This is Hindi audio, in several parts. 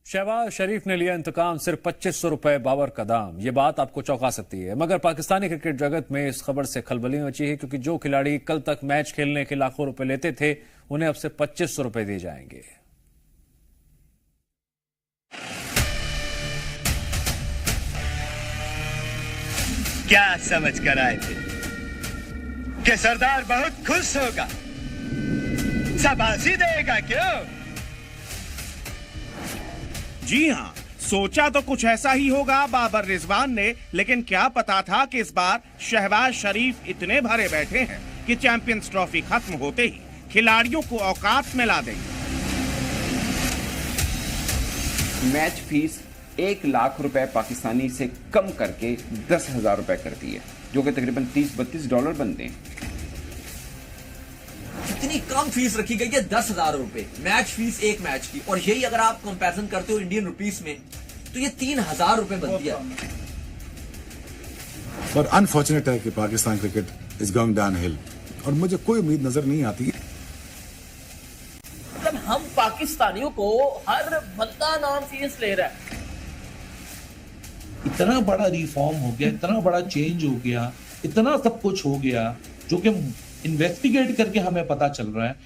शहबाज शरीफ ने लिया इंतकाम, सिर्फ 2500 रुपए बाबर का दाम। ये बात आपको चौंका सकती है, मगर पाकिस्तानी क्रिकेट जगत में इस खबर से खलबली मची है, क्योंकि जो खिलाड़ी कल तक मैच खेलने के लाखों रुपए लेते थे, उन्हें अब से 2500 रुपए दिए जाएंगे। क्या समझ कर आए थे कि सरदार बहुत खुश होगा, शाबाशी देगा? क्यों? जी हाँ, सोचा तो कुछ ऐसा ही होगा बाबर रिजवान ने, लेकिन क्या पता था कि इस बार शहबाज शरीफ इतने भरे बैठे हैं कि चैंपियंस ट्रॉफी खत्म होते ही खिलाड़ियों को औकात में ला देंगे। मैच फीस 1 लाख रुपए पाकिस्तानी से कम करके 10,000 रुपए कर दी है, जो कि तकरीबन $30-32 बनते हैं। इतनी कम फीस रखी गई है 10,000 रुपए मैच फीस एक मैच की, और यही अगर आप कंपैरिजन करते हो इंडियन रुपीस में तो ये 3,000 रुपए बनती है। पर अनफॉर्चुनेट है कि Pakistan cricket is going downhill, और मुझे कोई उम्मीद नजर नहीं आती। मतलब हम पाकिस्तानियों को हर बंदा नाम सीरियस ले रहा है। इतना बड़ा रिफॉर्म हो गया, इतना बड़ा चेंज हो गया, इतना सब कुछ हो गया जो कि इन्वेस्टिगेट करके हमें पता चल रहा है।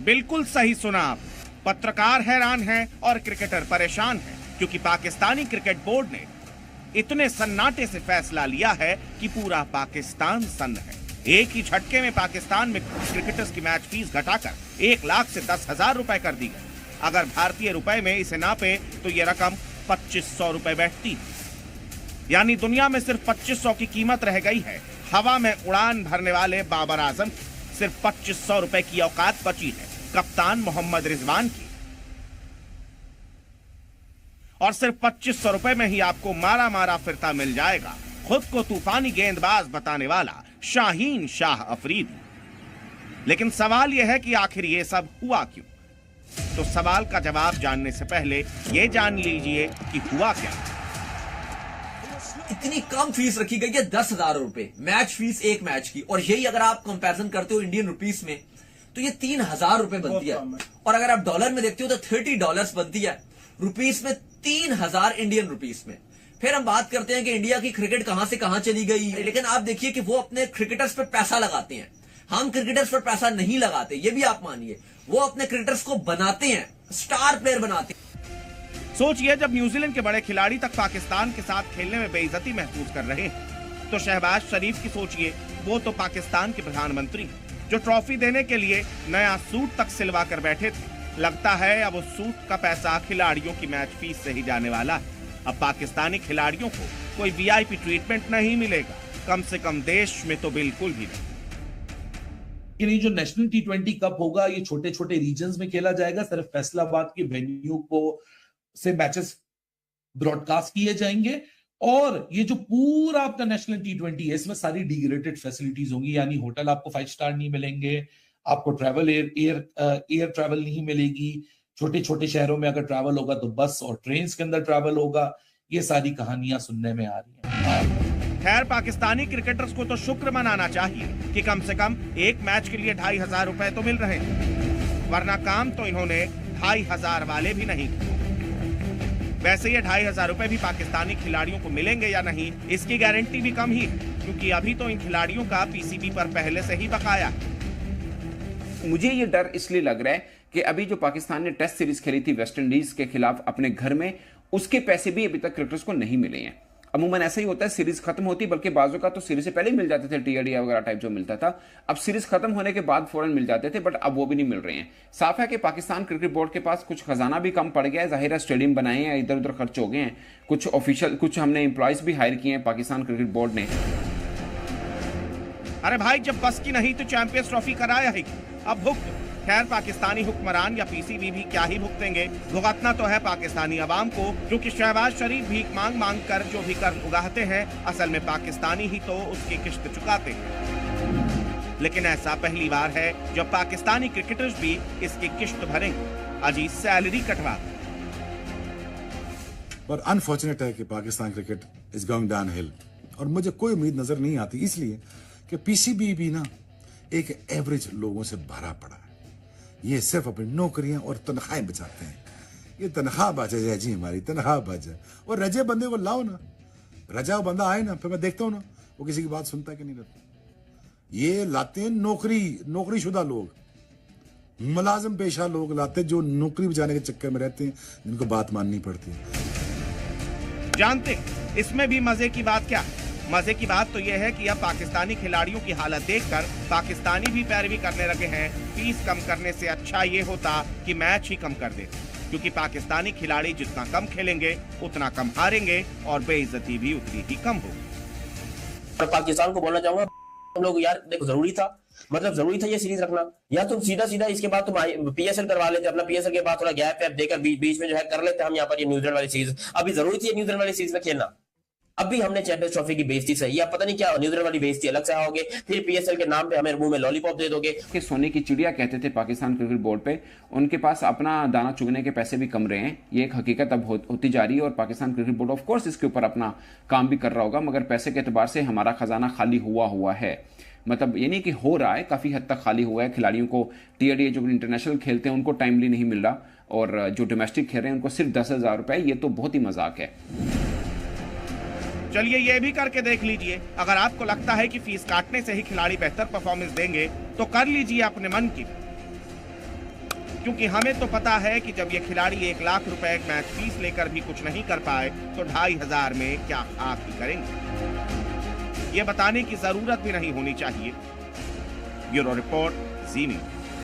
बिल्कुल सही सुना आप। पत्रकार हैरान हैं और क्रिकेटर परेशान हैं, क्योंकि पाकिस्तानी क्रिकेट बोर्ड ने इतने सन्नाटे से फैसला लिया है कि पूरा पाकिस्तान सन्न है। एक ही झटके में पाकिस्तान में क्रिकेटर्स की मैच फीस घटाकर 1 लाख से 10,000 रुपए कर दी गई। अगर भारतीय रुपए में इसे नापे तो ये रकम 2500 रुपए बैठती है, यानी दुनिया में सिर्फ 2500 की कीमत रह गई है। हवा में उड़ान भरने वाले बाबर आजम की सिर्फ 2500 रुपए की औकात बची है कप्तान मोहम्मद रिजवान की, और सिर्फ 2500 रुपए में ही आपको मारा मारा फिरता मिल जाएगा खुद को तूफानी गेंदबाज बताने वाला शाहीन शाह अफरीदी। लेकिन सवाल यह है कि आखिर ये सब हुआ क्यों? तो सवाल का जवाब जानने से पहले ये जान लीजिए कि हुआ क्या। इतनी कम फीस रखी गई है 10,000 रुपए मैच फीस एक मैच की, और यही अगर आप कंपैरिजन करते हो इंडियन रुपीस में तो ये 3,000 रुपए बनती है, और अगर आप डॉलर में देखते हो तो $30 बनती है, रुपीस में 3,000 इंडियन रुपीस में। फिर हम बात करते हैं कि इंडिया की क्रिकेट कहां से कहां चली गई, लेकिन आप देखिए कि वो अपने क्रिकेटर्स पर पैसा लगाते हैं, हम क्रिकेटर्स पर पैसा नहीं लगाते, ये भी आप मानिए। वो अपने क्रिकेटर्स को बनाते हैं, स्टार प्लेयर बनाते हैं। सोचिए, जब न्यूजीलैंड के बड़े खिलाड़ी तक पाकिस्तान के साथ खेलने में बेइज्जती महसूस कर रहे हैं, तो शहबाज शरीफ की सोचिए, वो तो पाकिस्तान के प्रधानमंत्री हैं, जो ट्रॉफी देने के लिए नया सूट तक सिलवा कर बैठे थे। लगता है अब उस सूट का पैसा खिलाड़ियों की मैच फीस से ही जाने वाला है। अब पाकिस्तानी खिलाड़ियों को कोई वीआईपी ट्रीटमेंट नहीं मिलेगा, कम से कम देश में तो बिल्कुल भी नहीं। ये जो नेशनल T20 कप होगा, ये छोटे छोटे रीजन्स में खेला जाएगा, सिर्फ फैसलाबाद के वेन्यू को से मैचेस ब्रॉडकास्ट किए जाएंगे, और ये जो पूरा आपका नेशनल T20 है, इसमें सारी डिग्रेडेड फैसिलिटीज होंगी, यानी होटल आपको 5 स्टार नहीं मिलेंगे, आपको ट्रैवल एयर ट्रैवल नहीं मिलेगी, छोटे छोटे शहरों में अगर ट्रैवल होगा तो बस और ट्रेन के अंदर ट्रैवल होगा। ये सारी कहानियां सुनने में आ रही हैं। खैर, पाकिस्तानी क्रिकेटर्स को तो शुक्र मनाना चाहिए कि कम से कम एक मैच के लिए 2,500 रुपए तो मिल रहे हैं, वरना काम तो इन्होंने 2,500 वाले भी नहीं। वैसे ये 2,500 रुपए भी पाकिस्तानी खिलाड़ियों को मिलेंगे या नहीं, इसकी गारंटी भी कम ही है, क्योंकि अभी तो इन खिलाड़ियों का पीसीबी पर पहले से ही बकाया है। मुझे ये डर इसलिए लग रहा है कि अभी जो पाकिस्तान ने टेस्ट सीरीज खेली थी वेस्ट इंडीज के खिलाफ अपने घर में, उसके पैसे भी अभी तक क्रिकेटर्स को नहीं मिले हैं। अमूमन ऐसा ही होता है, सीरीज खत्म होती, बल्कि बाजू का तो सीरीज से पहले ही मिल जाते थे, टीआरडी वगैरह टाइप जो मिलता था, अब सीरीज खत्म होने के बाद फौरन मिल जाते थे, बट अब वो भी नहीं मिल रहे हैं। साफ है कि पाकिस्तान क्रिकेट बोर्ड के पास कुछ खजाना भी कम पड़ गया है, जाहिर है स्टेडियम बनाए हैं, इधर उधर खर्च हो गए हैं, कुछ ऑफिशियल, कुछ हमने एम्प्लॉयज भी हायर किए हैं पाकिस्तान क्रिकेट बोर्ड ने। अरे भाई, जब बस की नहीं तो चैंपियंस ट्रॉफी कराया है, अब भुगत। खैर, पाकिस्तानी हुक्मरान या पीसीबी भी क्या ही भुगतेंगे, भुगतना तो है पाकिस्तानी अवाम को, क्योंकि शहबाज शरीफ भीख मांग मांग कर जो भी कर्ज उगाहते हैं, असल में पाकिस्तानी ही तो उसकी किश्त चुकाते हैं। लेकिन ऐसा पहली बार है जब पाकिस्तानी क्रिकेटर्स भी इसकी किश्त भरेंगे, अजी सैलरी कटवा। पर अनफॉर्चुनेट है कि Pakistan cricket is going downhill, और मुझे कोई उम्मीद नजर नहीं आती, इसलिए कि पीसीबी भी ना एक एवरेज लोगों से भरा पड़ा है, ये सिर्फ अपनी नौकरियां और तनख्वाहें बचाते हैं। ये तनख्वाहबाज है जी, हमारी तनख्वाहबाज है। और रजे बंदे को लाओ ना, रजा बंदा आए ना, फिर मैं देखता हूँ ना वो किसी की बात सुनता है कि नहीं रहता। ये लाते हैं नौकरीशुदा लोग, मुलाजिम पेशा लोग लाते हैं जो नौकरी बचाने के चक्कर में रहते हैं, जिनको बात माननी पड़ती है। जानते हैं इसमें भी मजे की बात क्या है? मजे की बात तो यह है कि अब पाकिस्तानी खिलाड़ियों की हालत देखकर पाकिस्तानी भी पैरवी करने लगे हैं। फीस कम करने से अच्छा ये होता कि मैच ही कम कर देते, क्योंकि पाकिस्तानी खिलाड़ी जितना कम खेलेंगे उतना कम हारेंगे और बेइज्जती भी उतनी ही कम होगी। पाकिस्तान को बोलना चाहूंगा, हम लोग यार देखो जरूरी था ये सीरीज रखना, या तुम सीधा इसके बाद तुम पीएसएल करवा लेते, अपना पीएसएल के बाद थोड़ा गैप देकर बीच में जो है कर लेते हम यहाँ पर ये न्यूजीलैंड वाली सीरीज। अभी जरूरी थी न्यूजीलैंड वाली सीरीज में खेलना। अब भी हमने चैंपियंस ट्रॉफी की बेइज्जती सही, या पता नहीं क्या न्यूजीलैंड वाली बेइज्जती अलग से आओगे, फिर पीएसएल के नाम पे हमें मुंह में लॉलीपॉप दे दोगे। कि सोने की चिड़िया कहते थे पाकिस्तान क्रिकेट बोर्ड पे, उनके पास अपना दाना चुगने के पैसे भी कम रहे हैं। ये एक हकीकत अब होती जा रही है और Pakistan cricket board of course इसके ऊपर अपना काम भी कर रहा होगा, मगर पैसे के एतबार से हमारा खजाना खाली हुआ है। मतलब ये नहीं कि हो रहा है, काफी हद तक खाली हुआ है। खिलाड़ियों को टीयर जो इंटरनेशनल खेलते हैं उनको टाइमली नहीं मिल रहा, और जो डोमेस्टिक खेल रहे हैं उनको सिर्फ 10,000 रुपए, ये तो बहुत ही मजाक है। चलिए ये भी करके देख लीजिए। अगर आपको लगता है कि फीस काटने से ही खिलाड़ी बेहतर परफॉर्मेंस देंगे तो कर लीजिए अपने मन की, क्योंकि हमें तो पता है कि जब ये खिलाड़ी 1 लाख रुपए मैच फीस लेकर भी कुछ नहीं कर पाए तो 2,500 में क्या आप ही करेंगे। ये बताने की जरूरत भी नहीं होनी चाहिए। ब्यूरो रिपोर्ट, जी न्यूज़।